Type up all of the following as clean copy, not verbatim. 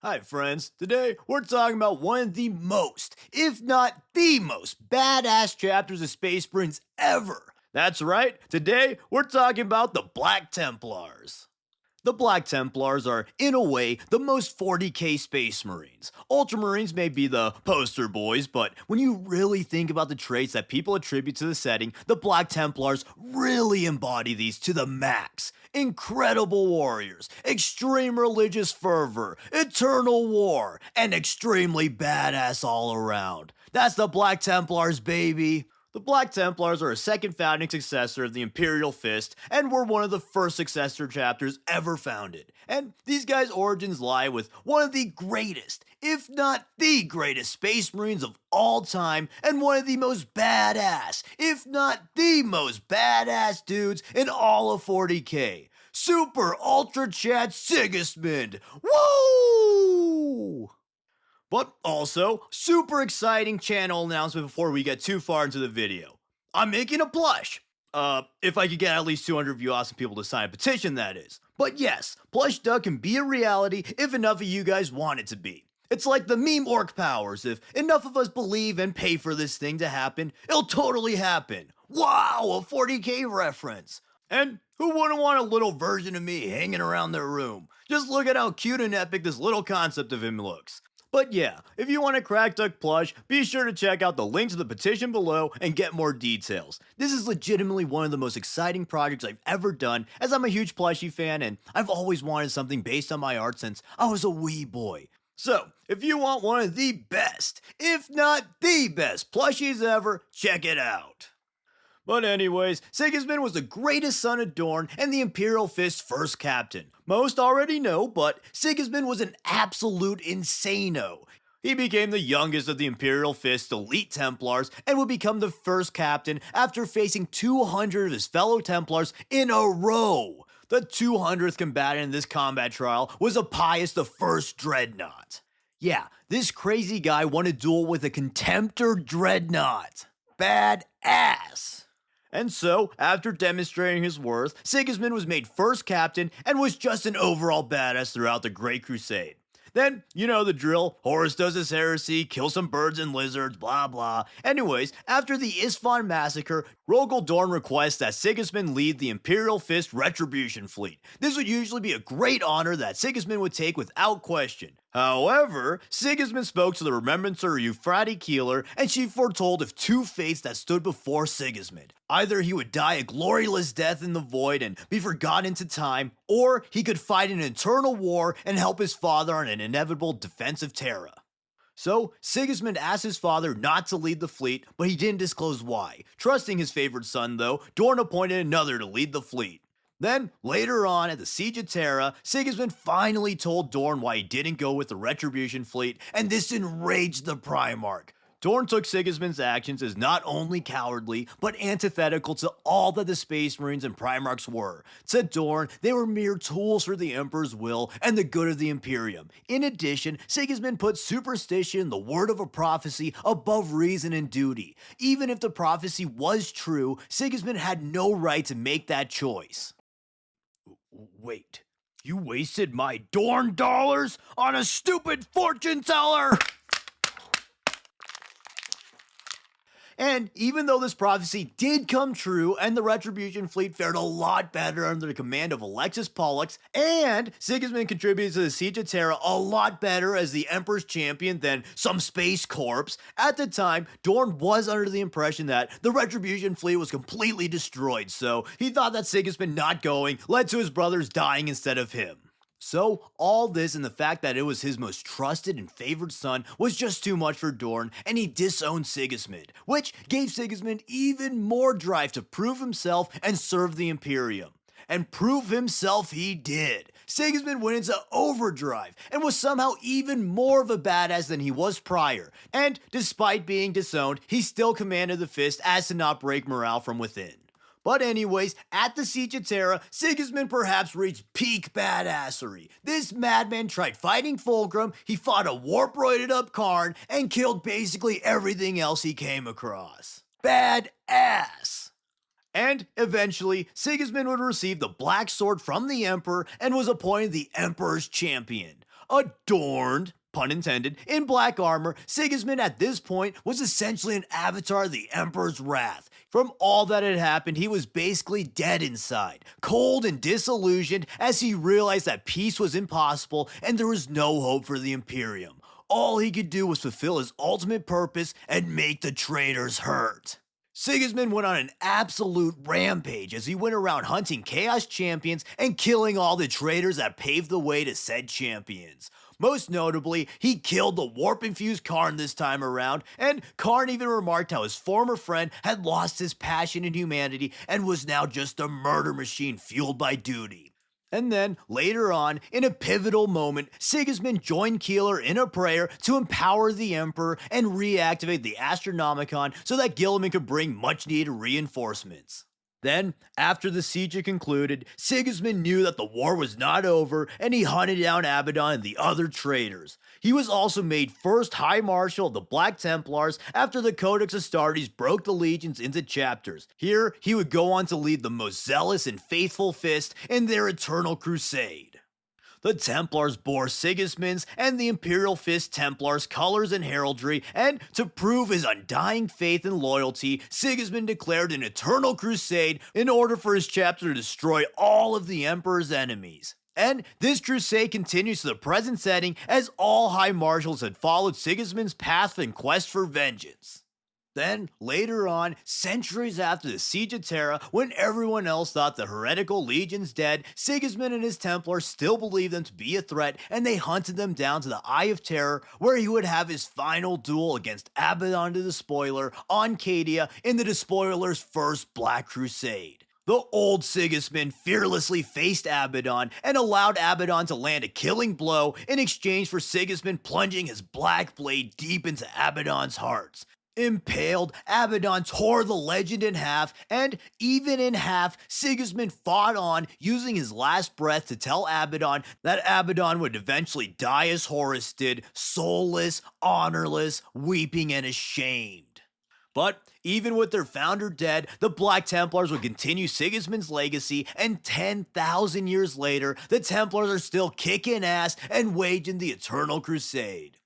Hi, friends. Today, we're talking about one of the most, if not the most, badass chapters of Space Marines ever. That's right, today, we're talking about the Black Templars. The Black Templars are, in a way, the most 40k Space Marines. Ultramarines may be the poster boys, but when you really think about the traits that people attribute to the setting, the Black Templars really embody these to the max. Incredible warriors, extreme religious fervor, eternal war, and extremely badass all around. That's the Black Templars, baby! The Black Templars are a second founding successor of the Imperial Fist, and were one of the first successor chapters ever founded. And these guys' origins lie with one of the greatest, if not the greatest, Space Marines of all time, and one of the most badass, if not the most badass dudes in all of 40k. Super Ultra Chat Sigismund! Woo! But also, super exciting channel announcement before we get too far into the video. I'm making a plush! If I could get at least 200 of you awesome people to sign a petition, that is. But yes, Plush Duck can be a reality if enough of you guys want it to be. It's like the meme orc powers. If enough of us believe and pay for this thing to happen, it'll totally happen. Wow, a 40k reference. And who wouldn't want a little version of me hanging around their room? Just look at how cute and epic this little concept of him looks. But yeah, if you want a Crack Duck plush, be sure to check out the link to the petition below and get more details. This is legitimately one of the most exciting projects I've ever done, as I'm a huge plushie fan and I've always wanted something based on my art since I was a wee boy. So, if you want one of the best, if not the best plushies ever, check it out. But anyways, Sigismund was the greatest son of Dorn and the Imperial Fist's first captain. Most already know, but Sigismund was an absolute insano. He became the youngest of the Imperial Fist's elite Templars and would become the first captain after facing 200 of his fellow Templars in a row. The 200th combatant in this combat trial was Appius the First Dreadnought. Yeah, this crazy guy won a duel with a Contemptor Dreadnought. Badass! And so, after demonstrating his worth, Sigismund was made first captain and was just an overall badass throughout the Great Crusade. Then, you know the drill, Horus does his heresy, kills some birds and lizards, blah blah. Anyways, after the Isfahan massacre, Rogel Dorn requests that Sigismund lead the Imperial Fist Retribution Fleet. This would usually be a great honor that Sigismund would take without question. However, Sigismund spoke to the Remembrancer Euphrates Keeler, and she foretold of two fates that stood before Sigismund. Either he would die a glorious death in the void and be forgotten to time, or he could fight an eternal war and help his father on an inevitable defense of Terra. So, Sigismund asked his father not to lead the fleet, but he didn't disclose why. Trusting his favorite son though, Dorn appointed another to lead the fleet. Then, later on at the Siege of Terra, Sigismund finally told Dorn why he didn't go with the Retribution fleet, and this enraged the Primarch. Dorn took Sigismund's actions as not only cowardly, but antithetical to all that the Space Marines and Primarchs were. To Dorn, they were mere tools for the Emperor's will and the good of the Imperium. In addition, Sigismund put superstition, the word of a prophecy, above reason and duty. Even if the prophecy was true, Sigismund had no right to make that choice. Wait, you wasted my Dorn dollars on a stupid fortune teller? And even though this prophecy did come true and the Retribution fleet fared a lot better under the command of Alexis Pollux, and Sigismund contributed to the Siege of Terra a lot better as the Emperor's champion than some space corpse, at the time, Dorn was under the impression that the Retribution fleet was completely destroyed, so he thought that Sigismund not going led to his brothers dying instead of him. So, all this and the fact that it was his most trusted and favored son was just too much for Dorn, and he disowned Sigismund, which gave Sigismund even more drive to prove himself and serve the Imperium. And prove himself he did. Sigismund went into overdrive and was somehow even more of a badass than he was prior. And despite being disowned, he still commanded the Fist as to not break morale from within. But anyways, at the Siege of Terra, Sigismund perhaps reached peak badassery. This madman tried fighting Fulcrum, he fought a warp-roided up Karn, and killed basically everything else he came across. Badass! And eventually, Sigismund would receive the Black Sword from the Emperor and was appointed the Emperor's champion. Adorned, pun intended, in black armor, Sigismund at this point was essentially an avatar of the Emperor's wrath. From all that had happened, he was basically dead inside, cold and disillusioned as he realized that peace was impossible and there was no hope for the Imperium. All he could do was fulfill his ultimate purpose and make the traitors hurt. Sigismund went on an absolute rampage as he went around hunting Chaos Champions and killing all the traitors that paved the way to said champions. Most notably, he killed the warp-infused Karn this time around, and Karn even remarked how his former friend had lost his passion in humanity and was now just a murder machine fueled by duty. And then, later on, in a pivotal moment, Sigismund joined Keeler in a prayer to empower the Emperor and reactivate the Astronomicon so that Guilliman could bring much-needed reinforcements. Then, after the siege had concluded, Sigismund knew that the war was not over and he hunted down Abaddon and the other traitors. He was also made first High Marshal of the Black Templars after the Codex Astartes broke the legions into chapters. Here, he would go on to lead the most zealous and faithful Fist in their eternal crusade. The Templars bore Sigismund's and the Imperial Fist Templars' colors and heraldry, and to prove his undying faith and loyalty, Sigismund declared an eternal crusade in order for his chapter to destroy all of the Emperor's enemies. And this crusade continues to the present setting as all High Marshals had followed Sigismund's path and quest for vengeance. Then, later on, centuries after the Siege of Terra, when everyone else thought the heretical legions dead, Sigismund and his Templars still believed them to be a threat, and they hunted them down to the Eye of Terror, where he would have his final duel against Abaddon the Despoiler on Cadia in the Despoiler's first Black Crusade. The old Sigismund fearlessly faced Abaddon and allowed Abaddon to land a killing blow in exchange for Sigismund plunging his black blade deep into Abaddon's heart. Impaled, Abaddon tore the legend in half, and even in half, Sigismund fought on, using his last breath to tell Abaddon that Abaddon would eventually die as Horus did, soulless, honorless, weeping and ashamed. But even with their founder dead, the Black Templars would continue Sigismund's legacy, and 10,000 years later, the Templars are still kicking ass and waging the Eternal Crusade.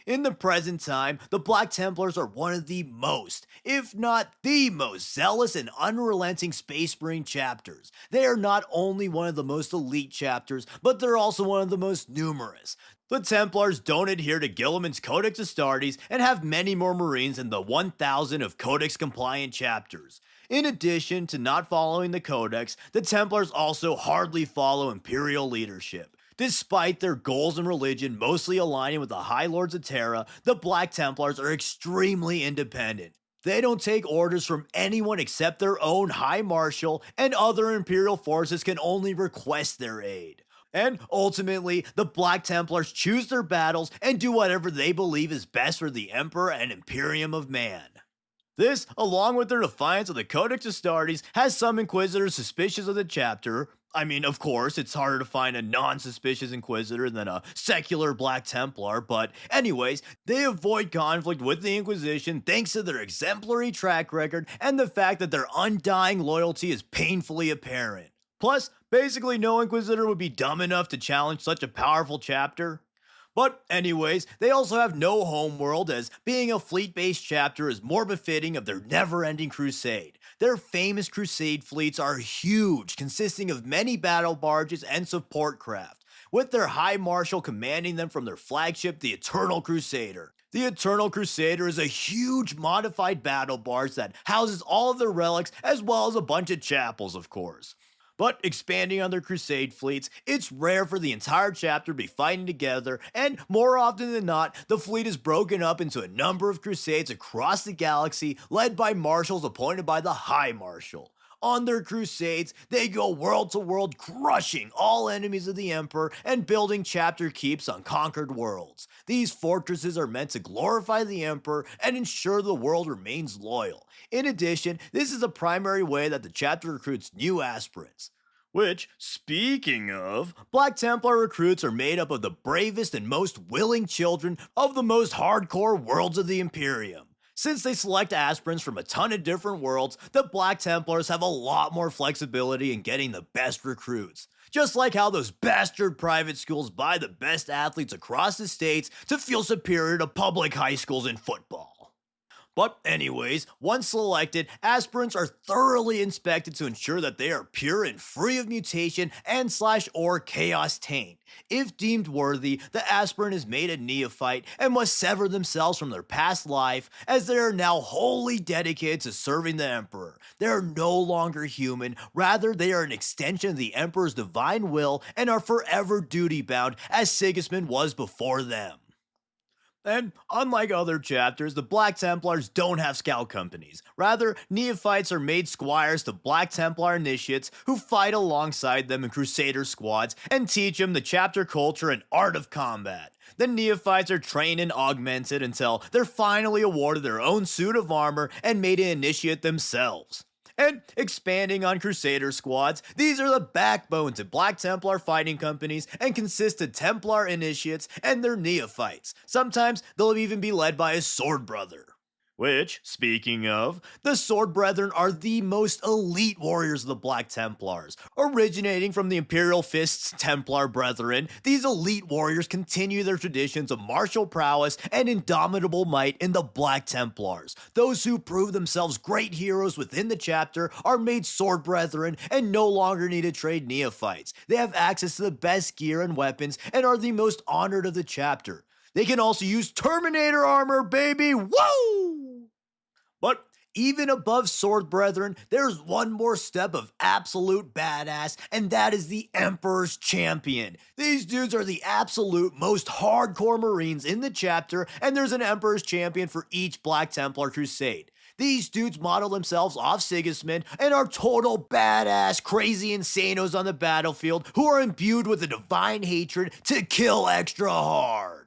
In the present time, the Black Templars are one of the most, if not the most, zealous and unrelenting Space Marine chapters. They are not only one of the most elite chapters, but they're also one of the most numerous. The Templars don't adhere to Guilliman's Codex Astartes and have many more Marines than the 1,000 of Codex-compliant chapters. In addition to not following the Codex, the Templars also hardly follow Imperial leadership. Despite their goals and religion mostly aligning with the High Lords of Terra, the Black Templars are extremely independent. They don't take orders from anyone except their own High Marshal, and other Imperial forces can only request their aid. And ultimately, the Black Templars choose their battles and do whatever they believe is best for the Emperor and Imperium of Man. This, along with their defiance of the Codex Astartes, has some Inquisitors suspicious of the chapter. I mean, of course, it's harder to find a non-suspicious Inquisitor than a secular Black Templar, but anyways, they avoid conflict with the Inquisition thanks to their exemplary track record and the fact that their undying loyalty is painfully apparent. Plus, basically no Inquisitor would be dumb enough to challenge such a powerful chapter. But anyways, they also have no homeworld, as being a fleet-based chapter is more befitting of their never-ending crusade. Their famous crusade fleets are huge, consisting of many battle barges and support craft, with their High Marshal commanding them from their flagship, the Eternal Crusader. The Eternal Crusader is a huge modified battle barge that houses all of their relics as well as a bunch of chapels, of course. But expanding on their crusade fleets, it's rare for the entire chapter to be fighting together, and more often than not, the fleet is broken up into a number of crusades across the galaxy, led by marshals appointed by the High Marshal. On their crusades, they go world to world, crushing all enemies of the Emperor and building chapter keeps on conquered worlds. These fortresses are meant to glorify the Emperor and ensure the world remains loyal. In addition, this is a primary way that the chapter recruits new aspirants. Which, speaking of, Black Templar recruits are made up of the bravest and most willing children of the most hardcore worlds of the Imperium. Since they select aspirants from a ton of different worlds, the Black Templars have a lot more flexibility in getting the best recruits. Just like how those bastard private schools buy the best athletes across the states to feel superior to public high schools in football. But anyways, once selected, aspirants are thoroughly inspected to ensure that they are pure and free of mutation and / or chaos taint. If deemed worthy, the aspirant is made a neophyte and must sever themselves from their past life, as they are now wholly dedicated to serving the Emperor. They are no longer human, rather they are an extension of the Emperor's divine will and are forever duty bound as Sigismund was before them. And unlike other chapters, the Black Templars don't have scout companies. Rather, neophytes are made squires to Black Templar initiates who fight alongside them in Crusader squads and teach them the chapter culture and art of combat. The neophytes are trained and augmented until they're finally awarded their own suit of armor and made an initiate themselves. And expanding on Crusader squads, these are the backbone to Black Templar fighting companies and consist of Templar initiates and their neophytes. Sometimes they'll even be led by a sword brother. Which, speaking of, the Sword Brethren are the most elite warriors of the Black Templars. Originating from the Imperial Fist's Templar Brethren, these elite warriors continue their traditions of martial prowess and indomitable might in the Black Templars. Those who prove themselves great heroes within the chapter are made Sword Brethren and no longer need to trade neophytes. They have access to the best gear and weapons and are the most honored of the chapter. They can also use Terminator armor, baby! Woo! But even above Sword Brethren, there's one more step of absolute badass, and that is the Emperor's Champion. These dudes are the absolute most hardcore Marines in the chapter, and there's an Emperor's Champion for each Black Templar crusade. These dudes model themselves off Sigismund and are total badass, crazy insanos on the battlefield who are imbued with a divine hatred to kill extra hard.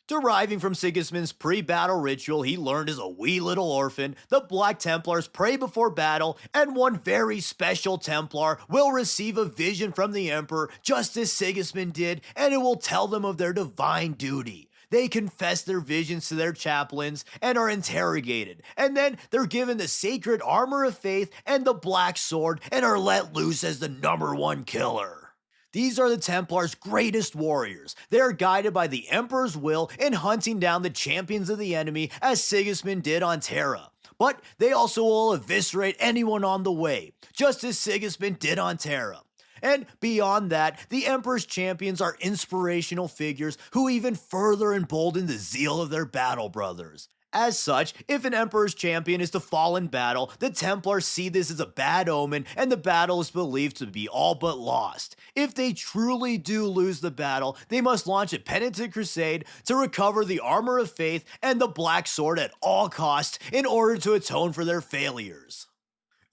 Deriving from Sigismund's pre-battle ritual he learned as a wee little orphan, the Black Templars pray before battle, and one very special Templar will receive a vision from the Emperor just as Sigismund did, and it will tell them of their divine duty. They confess their visions to their chaplains and are interrogated, and then they're given the sacred armor of faith and the black sword and are let loose as the #1 killer. These are the Templars' greatest warriors. They are guided by the Emperor's will in hunting down the champions of the enemy as Sigismund did on Terra. But they also will eviscerate anyone on the way, just as Sigismund did on Terra. And beyond that, the Emperor's champions are inspirational figures who even further embolden the zeal of their battle brothers. As such, if an Emperor's champion is to fall in battle, the Templars see this as a bad omen and the battle is believed to be all but lost. If they truly do lose the battle, they must launch a penitent crusade to recover the armor of faith and the black sword at all costs in order to atone for their failures.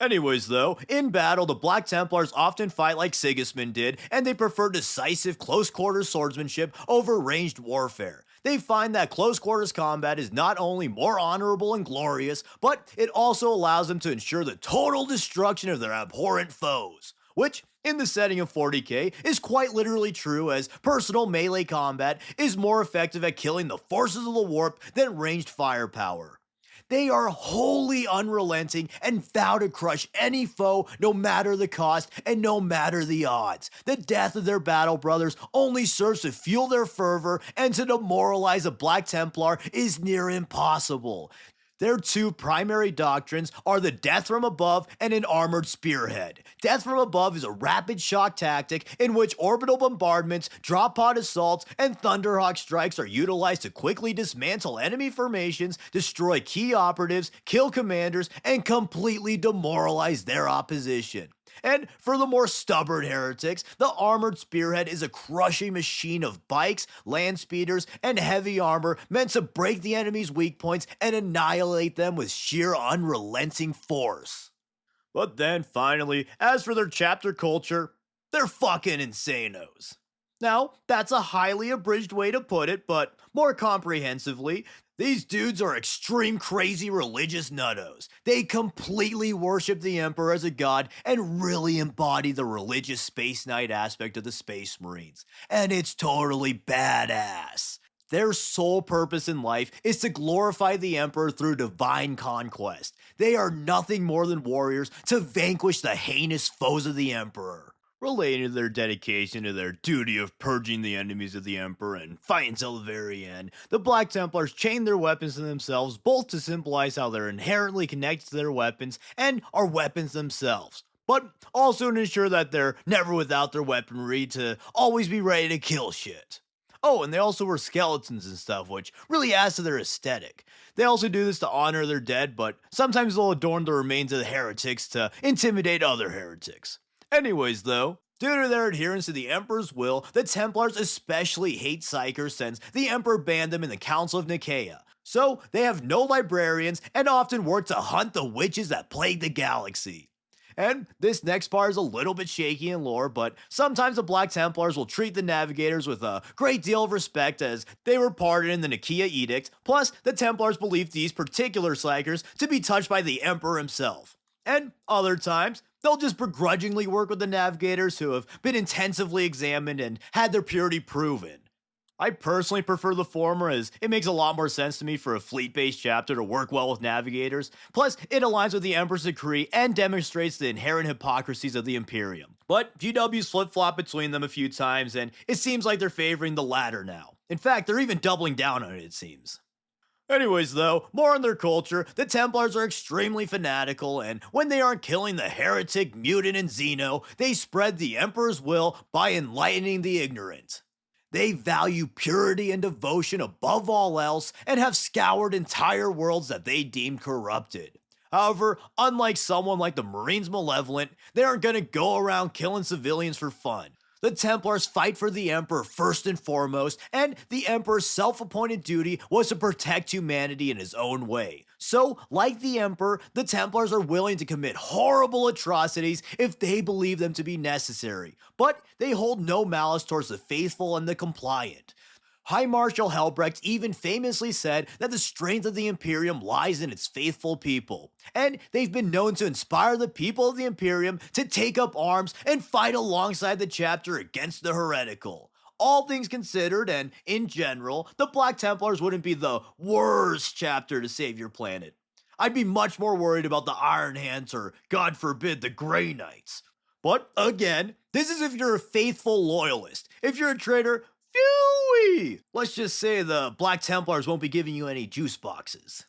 Anyways though, in battle the Black Templars often fight like Sigismund did, and they prefer decisive close-quarters swordsmanship over ranged warfare. They find that close-quarters combat is not only more honorable and glorious, but it also allows them to ensure the total destruction of their abhorrent foes. Which, in the setting of 40k, is quite literally true, as personal melee combat is more effective at killing the forces of the warp than ranged firepower. They are wholly unrelenting and vow to crush any foe no matter the cost and no matter the odds. The death of their battle brothers only serves to fuel their fervor, and to demoralize a Black Templar is near impossible. Their two primary doctrines are the death from above and an armored spearhead. Death from above is a rapid shock tactic in which orbital bombardments, drop pod assaults, and Thunderhawk strikes are utilized to quickly dismantle enemy formations, destroy key operatives, kill commanders, and completely demoralize their opposition. And for the more stubborn heretics, the armored spearhead is a crushing machine of bikes, land speeders, and heavy armor meant to break the enemy's weak points and annihilate them with sheer unrelenting force. But then finally, as for their chapter culture, they're fucking insanos. Now, that's a highly abridged way to put it, but more comprehensively, these dudes are extreme crazy religious nuttos. They completely worship the Emperor as a god and really embody the religious Space Knight aspect of the Space Marines. And it's totally badass. Their sole purpose in life is to glorify the Emperor through divine conquest. They are nothing more than warriors to vanquish the heinous foes of the Emperor. Relating to their dedication to their duty of purging the enemies of the Emperor and fighting till the very end, the Black Templars chain their weapons to themselves both to symbolize how they're inherently connected to their weapons and are weapons themselves, but also to ensure that they're never without their weaponry to always be ready to kill shit. Oh, and they also wear skeletons and stuff, which really adds to their aesthetic. They also do this to honor their dead, but sometimes they'll adorn the remains of the heretics to intimidate other heretics. Anyways, though, due to their adherence to the Emperor's will, the Templars especially hate Psykers since the Emperor banned them in the Council of Nicaea. So, they have no librarians and often work to hunt the witches that plague the galaxy. And this next part is a little bit shaky in lore, but sometimes the Black Templars will treat the Navigators with a great deal of respect as they were pardoned in the Nicaea Edict, plus the Templars believed these particular Psykers to be touched by the Emperor himself. And other times, they'll just begrudgingly work with the Navigators who have been intensively examined and had their purity proven. I personally prefer the former as it makes a lot more sense to me for a fleet-based chapter to work well with navigators, plus it aligns with the Emperor's decree and demonstrates the inherent hypocrisies of the Imperium. But GW's flip-flop between them a few times and it seems like they're favoring the latter now. In fact, they're even doubling down on it seems. Anyways though, more on their culture, the Templars are extremely fanatical and when they aren't killing the heretic, mutant, and Xeno, they spread the Emperor's will by enlightening the ignorant. They value purity and devotion above all else and have scoured entire worlds that they deemed corrupted. However, unlike someone like the Marines Malevolent, they aren't gonna go around killing civilians for fun. The Templars fight for the Emperor first and foremost, and the Emperor's self-appointed duty was to protect humanity in his own way. So, like the Emperor, the Templars are willing to commit horrible atrocities if they believe them to be necessary, but they hold no malice towards the faithful and the compliant. High Marshal Helbrecht even famously said that the strength of the Imperium lies in its faithful people, and they've been known to inspire the people of the Imperium to take up arms and fight alongside the chapter against the heretical. All things considered, and in general, the Black Templars wouldn't be the worst chapter to save your planet. I'd be much more worried about the Iron Hands or, God forbid, the Grey Knights. But again, this is if you're a faithful loyalist. If you're a traitor, phew! Let's just say the Black Templars won't be giving you any juice boxes.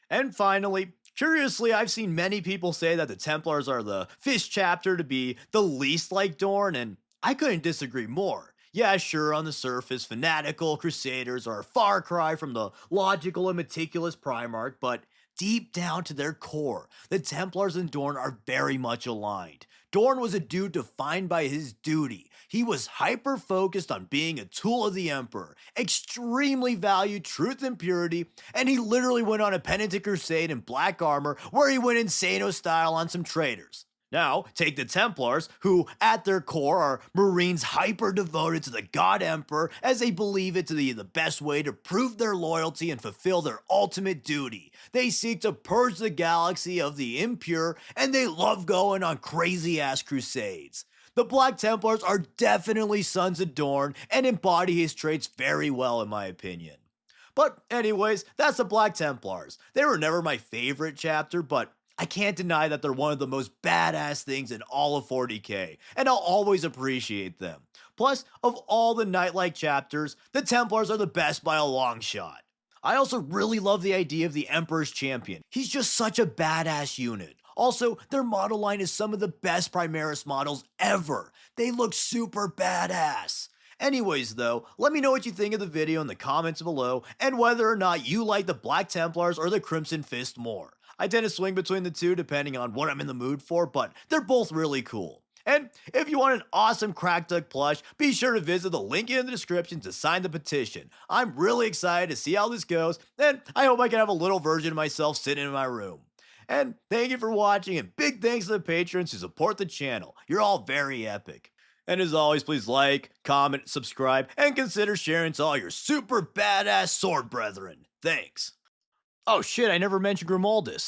And finally, curiously, I've seen many people say that the Templars are the Fist chapter to be the least like Dorn, and I couldn't disagree more. Yeah, sure, on the surface, fanatical Crusaders are a far cry from the logical and meticulous Primarch, but deep down to their core, the Templars and Dorn are very much aligned. Dorn was a dude defined by his duty. He was hyper focused on being a tool of the Emperor, extremely valued truth and purity, and he literally went on a penitent crusade in black armor where he went insano style on some traitors. Now, take the Templars, who at their core are Marines hyper devoted to the God Emperor as they believe it to be the best way to prove their loyalty and fulfill their ultimate duty. They seek to purge the galaxy of the impure, and they love going on crazy ass crusades. The Black Templars are definitely sons of Dorn and embody his traits very well in my opinion. But anyways, that's the Black Templars. They were never my favorite chapter, but I can't deny that they're one of the most badass things in all of 40k, and I'll always appreciate them. Plus, of all the Knight-like chapters, the Templars are the best by a long shot. I also really love the idea of the Emperor's Champion. He's just such a badass unit. Also, their model line is some of the best Primaris models ever. They look super badass. Anyways though, let me know what you think of the video in the comments below, and whether or not you like the Black Templars or the Crimson Fist more. I tend to swing between the two depending on what I'm in the mood for, but they're both really cool. And if you want an awesome Crack Duck plush, be sure to visit the link in the description to sign the petition. I'm really excited to see how this goes, and I hope I can have a little version of myself sitting in my room. And thank you for watching, and big thanks to the patrons who support the channel. You're all very epic. And as always, please like, comment, subscribe, and consider sharing to all your super badass sword brethren. Thanks. Oh shit, I never mentioned Grimaldus.